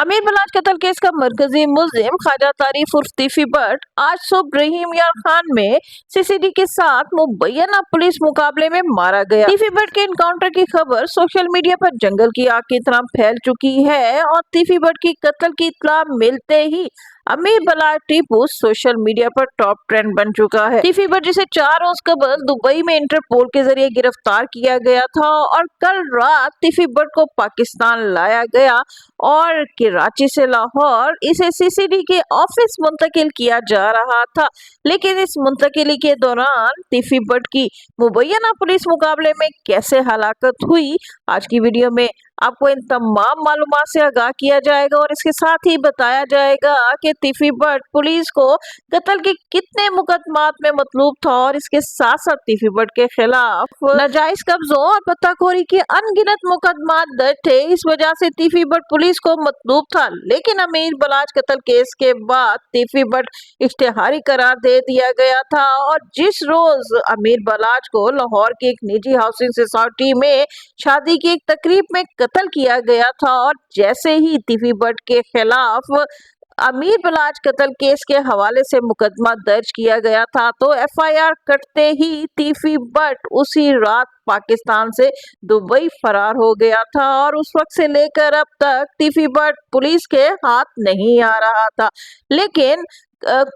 अमीर बलाच कत्ल केस का मरकजी मुल्जिम ख्वाजा तारीफ उर्फ तीफी भट्ट आज सुबह रहीम यार खान में सीसीडी के साथ मुबैना पुलिस मुकाबले में मारा गया। तीफी भट्ट के इनकाउंटर की खबर सोशल मीडिया पर जंगल की आग की तरह फैल चुकी है और तीफी भट्ट की कत्ल की इत्तला मिलते ही अमीर बलाच टीपू सोशल मीडिया पर टॉप ट्रेंड बन चुका है। तीफी भट्ट जिसे 4 रोज कबल दुबई में इंटरपोल के जरिए गिरफ्तार किया गया था और कल रात तीफी भट्ट को पाकिस्तान लाया गया और कराची से लाहौर इसे सीसीडी के ऑफिस मुंतकिल किया जा रहा था। लेकिन इस मुंतकिली के दौरान तीफी भट्ट की मुबैना पुलिस मुकाबले में कैसे हलाकत हुई, आज की वीडियो में आपको इन तमाम मालूमात से आगाह किया जाएगा और इसके साथ ही बताया जाएगा कि तीफी भट्ट पुलिस को कत्ल के कितने मुकदमात में मतलूब था और इसके साथ साथ तीफी भट्ट के खिलाफ नाजायज कब्जों और पत्ताखोरी के अनगिनत मुकदमात दर्ज थे। इस वजह से तीफी भट्ट पुलिस को मतलूब था। लेकिन अमीर बलाच कत्ल केस के बाद तीफी भट्ट इश्तिहारी करार दे दिया गया था और जिस रोज अमीर बलाच को लाहौर की एक निजी हाउसिंग सोसाइटी में शादी की एक तकरीब में कत्ल किया गया था और जैसे ही तीफी भट्ट के खिलाफ अमीर बलाच कत्ल केस के हवाले से मुकदमा दर्ज किया गया था तो एफआईआर कटते ही तीफी भट्ट उसी रात पाकिस्तान से दुबई फरार हो गया था और उस वक्त से लेकर अब तक तीफी भट्ट पुलिस के हाथ नहीं आ रहा था। लेकिन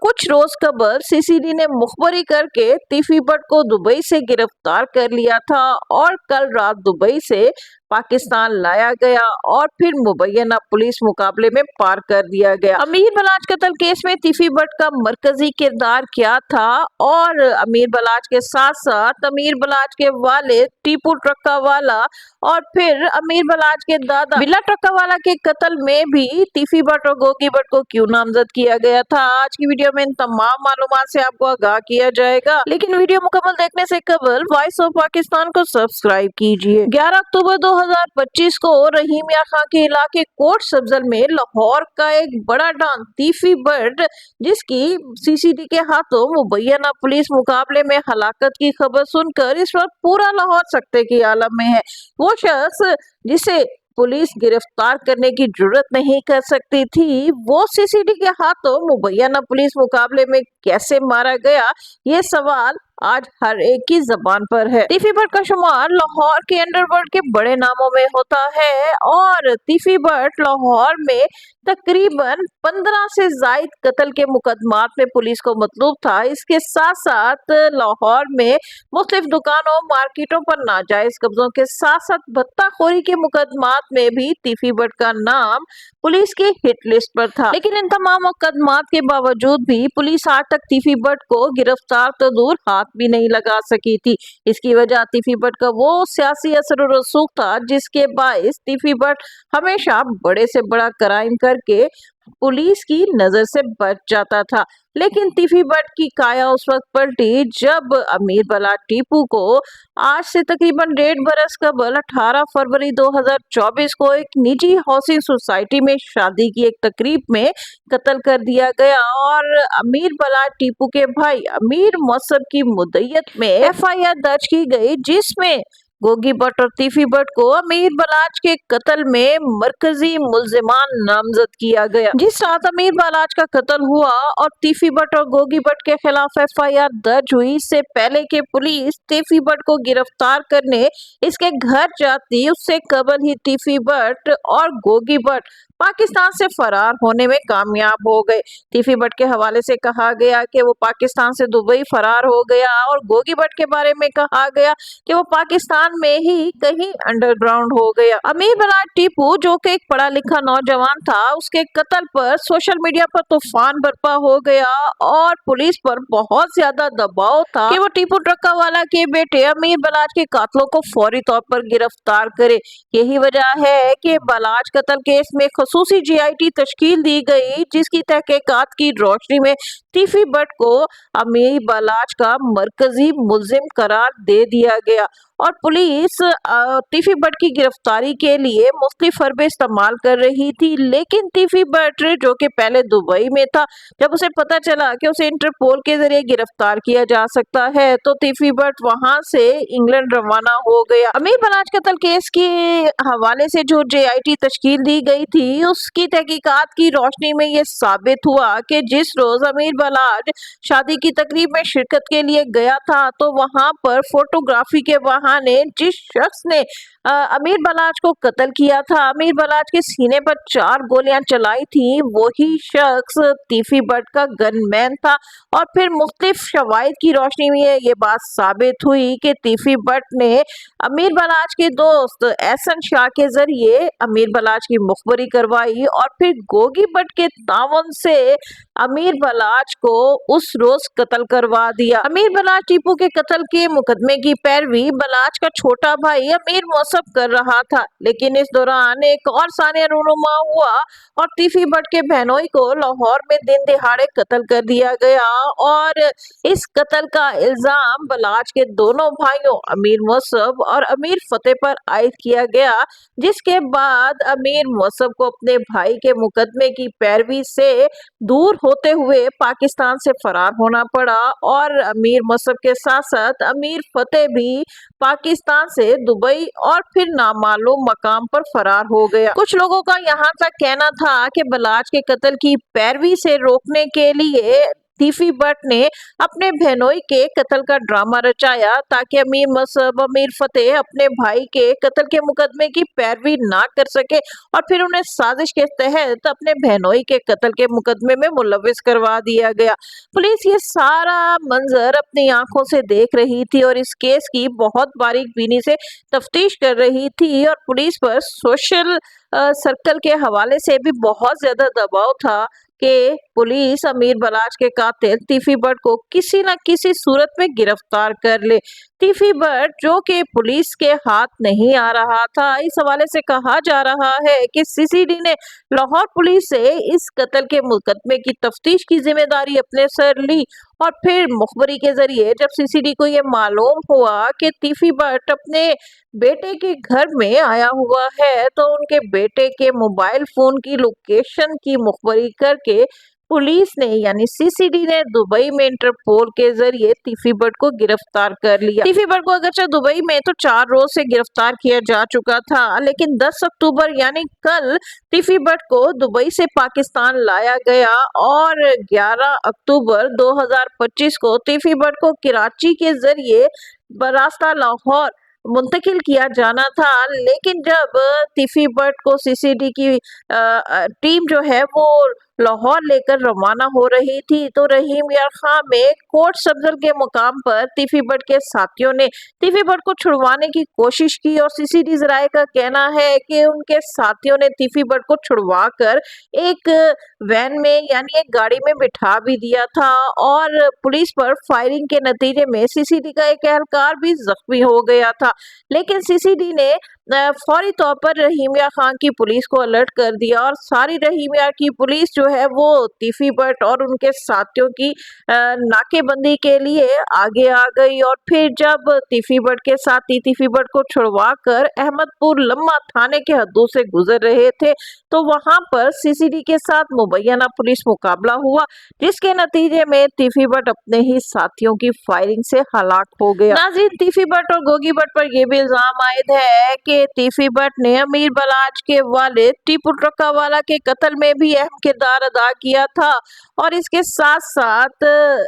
कुछ रोज कबल सीसीडी ने मुखबरी करके तीफी भट्ट को दुबई से गिरफ्तार कर लिया था और कल रात दुबई से पाकिस्तान लाया गया और फिर मुबैना पुलिस मुकाबले में पार कर दिया गया। अमीर बलाच कत्ल केस में तीफी भट्ट का मरकजी किरदार क्या था और अमीर बलाच के साथ साथ अमीर बलाच के वालिद टीपू ट्रक्का वाला और फिर अमीर बलाच के दादा बिल्ला ट्रक्का वाला के कत्ल में भी तीफी भट्ट और गोगी भट्ट को क्यों नामजद किया गया था, आज की वीडियो में इन तमाम मालूमात से आपको आगाह किया जाएगा। लेकिन वीडियो मुकम्मल देखने से कबल वॉइस ऑफ पाकिस्तान को सब्सक्राइब कीजिए। 11 अक्टूबर 2025 को रहीम यार खान के इलाके कोट सब्जल में लाहौर का एक बड़ा डॉन तीफी भट्ट जिसकी सीसीडी के हाथों मुबैना पुलिस मुकाबले में हलाकत की खबर सुनकर इस वक्त पूरा लाहौर सकते की आलम में है। वो शख्स जिसे पुलिस गिरफ्तार करने की जरूरत नहीं कर सकती थी, वो सीसीडी के हाथों मुबैना पुलिस मुकाबले में कैसे मारा गया, ये सवाल आज हर एक की जबान पर है। तीफी भट्ट का शुमार लाहौर के अंडरवर्ल्ड के बड़े नामों में होता है और तीफी भट्ट लाहौर में तकरीबन 15 से जायद कत्ल के मुकदमात में पुलिस को मतलूब था। इसके साथ साथ लाहौर में मुख्तलिफ दुकानों मार्केटों पर नाजायज कब्जों के साथ साथ भत्ताखोरी के मुकदमात में भी तीफी भट्ट का नाम पुलिस की हिट लिस्ट पर था। लेकिन इन तमाम मुकदमात के बावजूद भी पुलिस आज तक तीफी भट्ट को गिरफ्तार तो दूर हाथ भी नहीं लगा सकी थी। इसकी वजह तीफी भट्ट का वो सियासी असर और रसूख था जिसके बायस तीफी भट्ट हमेशा बड़े से बड़ा क्राइम करके पुलिस की नजर से बच जाता था। लेकिन तीफी भट्ट की काया उस वक्त पलटी जब अमीर बलाच टीपू को आज से तकरीबन 1.5 बरस कबल 18 फरवरी 2024 को एक निजी हाउसिंग सोसाइटी में शादी की एक तकरीब में कत्ल कर दिया गया और अमीर बलाच टीपू के भाई अमीर मौसम की मुद्दत में एफआईआर दर्ज की गई जिसमें गोगी भट्ट और तीफी भट्ट को अमीर बलाच के कत्ल में मरकजी मुल्जिमान नामजद किया गया। जिस रात अमीर बलाच का कत्ल हुआ और तीफी भट्ट और गोगी भट्ट के खिलाफ एफआईआर दर्ज हुई, इससे पहले कि पुलिस तीफी भट्ट को गिरफ्तार करने इसके घर जाती, उससे कबल ही तीफी भट्ट और गोगी भट्ट पाकिस्तान से फरार होने में कामयाब हो गए। तीफी भट्ट के हवाले से कहा गया कि वो पाकिस्तान से दुबई फरार हो गया और गोगी भट्ट के बारे में कहा गया कि वो पाकिस्तान में ही कहीं अंडरग्राउंड हो गया। अमीर बलाच टीपू जो कि एक पढ़ा लिखा नौजवान था, उसके कत्ल पर सोशल मीडिया पर तूफान बर्पा हो गया और पुलिस पर बहुत ज्यादा दबाव था कि वो टीपू ट्रक्का वाला के बेटे अमीर बलाच के कातलों को फौरी तौर पर गिरफ्तार करे। यही वजह है कि बलाच कत्ल केस में खसूसी जीआईटी तश्कील दी गई जिसकी तहकीकात की रोशनी में तीफी भट्ट को अमीर बलाच का मरकजी मुल्जिम करार दे दिया गया اور پولیس تیفی بٹ کی گرفتاری کے لیے مختلف حربے استعمال کر رہی تھی، لیکن تیفی بٹ جو کہ پہلے دبئی میں تھا، جب اسے پتا چلا کہ اسے انٹرپول کے ذریعے گرفتار کیا جا سکتا ہے تو تیفی بٹ وہاں سے انگلینڈ روانہ ہو گیا۔ امیر بلاچ قتل کیس کے حوالے سے جو JIT تشکیل دی گئی تھی، اس کی تحقیقات کی روشنی میں یہ ثابت ہوا کہ جس روز امیر بلاچ شادی کی تقریب میں شرکت کے لیے گیا تھا تو وہاں پر فوٹوگرافی کے بہانے جس شخص نے امیر بلاچ کو قتل کیا تھا، امیر بلاچ کے سینے پر 4 گولیاں چلائی تھی، وہی شخص تیفی بٹ کا گن مین تھا۔ اور پھر مختلف شواہد کی روشنی میں یہ بات ثابت ہوئی کہ تیفی بٹ نے امیر بلاچ کے دوست احسن شاہ کے ذریعے امیر بلاچ کی مخبری کروائی اور پھر گوگی بٹ کے تعاون سے امیر بلاچ کو اس روز قتل کروا دیا۔ امیر بلاچ ٹیپو کے قتل کے مقدمے کی پیروی بلاچ کا چھوٹا بھائی امیر موصف کر رہا تھا، لیکن اس دوران ایک اور سانحہ رونما ہوا اور تیفی بٹ کے بہنوئی کو لاہور میں دن دہاڑے قتل کر دیا گیا اور اس قتل کا الزام بلاچ کے دونوں بھائیوں امیر موصف اور امیر فتح پر عائد کیا گیا، جس کے بعد امیر موصف کو اپنے بھائی کے مقدمے کی پیروی سے دور ہوتے ہوئے پاکستان سے فرار ہونا پڑا اور امیر موصف کے ساتھ ساتھ امیر فتح بھی پاکستان سے دبئی اور پھر نامعلوم مقام پر فرار ہو گیا۔ کچھ لوگوں کا یہاں تک کہنا تھا کہ بلاچ کے قتل کی پیروی سے روکنے کے لیے تیفی بٹ نے اپنے بہنوئی کے قتل کا ڈرامہ رچایا تاکہ امیر موصف امیر فتح اپنے بھائی کے قتل کے مقدمے کی پیروی نہ کر سکے اور پھر انہیں سازش کے تحت اپنے بہنوئی کے قتل کے مقدمے میں ملوث کروا دیا گیا۔ پولیس یہ سارا منظر اپنی آنکھوں سے دیکھ رہی تھی اور اس کیس کی بہت باریک بینی سے تفتیش کر رہی تھی اور پولیس پر سوشل سرکل کے حوالے سے بھی بہت زیادہ دباؤ تھا کہ پولیس امیر بلاچ کے قاتل تیفی بٹ کو کسی نہ کسی صورت میں گرفتار کر لے۔ تیفی بٹ جو کہ پولیس کے ہاتھ نہیں آ رہا تھا، اس حوالے سے کہا جا رہا ہے کہ CCD نے لاہور پولیس سے اس قتل کے مقدمے کی تفتیش کی ذمہ داری اپنے سر لی اور پھر مخبری کے ذریعے جب CCD کو یہ معلوم ہوا کہ تیفی بٹ اپنے بیٹے کے گھر میں آیا ہوا ہے تو ان کے بیٹے کے موبائل فون کی لوکیشن کی مخبری کر کے پولیس نے یعنی CCD نے دبئی میں انٹرپول کے ذریعے تیفی بٹ کو گرفتار کر لیا۔ تیفی بٹ کو اگرچہ دبئی میں تو 4 روز سے گرفتار کیا جا چکا تھا، لیکن 10 اکتوبر یعنی کل تیفی بٹ کو دبئی سے پاکستان لایا گیا اور 11 اکتوبر 2025 کو تیفی بٹ کو کراچی کے ذریعے براستہ لاہور منتقل کیا جانا تھا، لیکن جب تیفی بٹ کو CCD کی ٹیم جو ہے وہ لاہور لے کر روانہ ہو رہی تھی تو رحیم یار خان میں کوٹ سبزل کے مقام پر تیفی بٹ کے ساتھیوں نے تیفی بٹ کو چھڑوانے کی کوشش کی اور CCD ذرائع کا کہنا ہے کہ ان کے ساتھیوں نے تیفی بٹ کو چھڑوا کر ایک وین میں یعنی ایک گاڑی میں بٹھا بھی دیا تھا اور پولیس پر فائرنگ کے نتیجے میں CCD کا ایک اہلکار بھی زخمی ہو گیا تھا، لیکن CCD نے فوری طور پر رحیم یار خان کی پولیس کو الرٹ کر دیا اور ساری رحیم یار کی پولیس جو ہے وہ تیفی بٹ اور ان کے ساتھیوں کی ناکے بندی کے لیے آگے آ گئی اور پھر جب تیفی بٹ کے ساتھی تیفی بٹ کو چھڑوا کر احمد پور لمحہ تھانے کے حدود سے گزر رہے تھے تو وہاں پر CCD کے ساتھ مبینہ پولیس مقابلہ ہوا، جس کے نتیجے میں تیفی بٹ اپنے ہی ساتھیوں کی فائرنگ سے ہلاک ہو گیا۔ ناظرین، تیفی بٹ اور گوگی بٹ پر یہ بھی الزام عائد ہے کہ تیفی بٹ نے امیر بلاچ کے والد ٹیپو ٹرکا والا کے قتل میں بھی اہم کردار ادا کیا تھا اور اس کے ساتھ ساتھ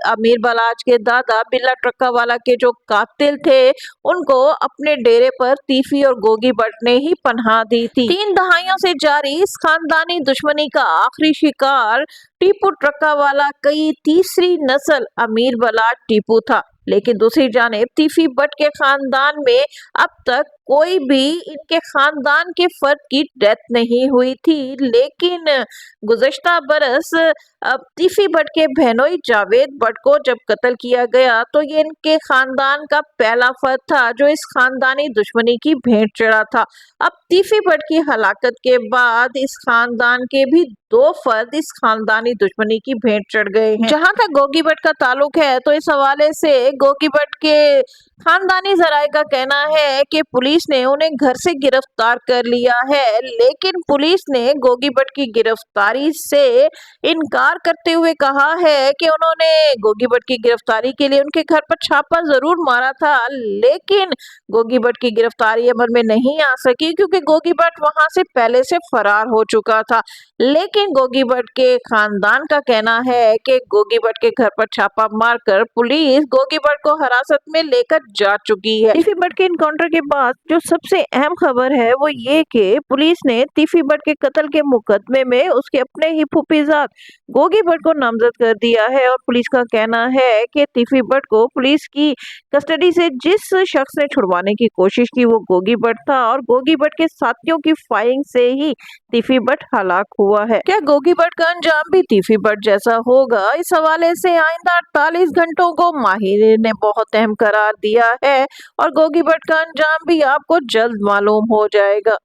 امیر بلاچ کے دادا بلا ٹرکا والا کے جو قاتل تھے ان کو اپنے ڈیرے پر تیفی اور گوگی بٹ نے ہی پناہ دی تھی۔ 3 دہائیوں سے جاری اس خاندانی دشمنی کا آخری شکار ٹیپو ٹرکا والا کی تیسری نسل امیر بلاچ ٹیپو تھا، لیکن دوسری جانب تیفی بٹ کے خاندان میں اب تک کوئی بھی ان کے خاندان کے فرد کی ڈیتھ نہیں ہوئی تھی، لیکن گزشتہ برس تیفی بٹ کے بہنوئی جاوید بٹ کو جب قتل کیا گیا تو یہ ان کے خاندان کا پہلا فرد تھا جو اس خاندانی دشمنی کی بھینٹ چڑھا تھا۔ اب تیفی بٹ کی ہلاکت کے بعد اس خاندان کے بھی 2 فرد اس خاندانی دشمنی کی بھینٹ چڑھ گئے ہیں۔ جہاں تک گوگی بٹ کا تعلق ہے تو اس حوالے سے गोगी भट्ट के खानदानी जराये का कहना है कि पुलिस ने उन्हें घर से गिरफ्तार कर लिया है, लेकिन पुलिस ने गोगी भट्ट की गिरफ्तारी से इनकार करते हुए कहा है कि उन्होंने गोगी भट्ट की गिरफ्तारी के लिए उनके घर पर छापा जरूर मारा था, लेकिन गोगी भट्ट की गिरफ्तारी अमल में नहीं आ सकी क्योंकि गोगी भट्ट वहां से पहले से फरार हो चुका था। लेकिन गोगी भट्ट के खानदान का कहना है कि गोगी भट्ट के घर पर छापा मारकर पुलिस गोगी भट्ट को हिरासत में लेकर जा चुकी है। तीफी भट्ट के इनकाउंटर के बाद जो सबसे अहम खबर है वो ये कि पुलिस ने तीफी भट्ट के कत्ल के मुकदमे में उसके अपने ही फूफीजाद गोगी भट्ट को नामजद कर दिया है और पुलिस का कहना है कि तीफी भट्ट को पुलिस की कस्टडी से जिस शख्स ने छुड़वाने की कोशिश की वो गोगी भट्ट था और गोगी भट्ट के साथियों की फायरिंग से ही तीफी भट्ट हलाक हुआ है। क्या गोगी भट्ट का अंजाम भी तीफी भट्ट जैसा होगा? इस हवाले से आइंदा 48 घंटों को माहिर ने बहुत अहम करार दिया है और गोगी भट्ट का अंजाम भी आपको जल्द मालूम हो जाएगा।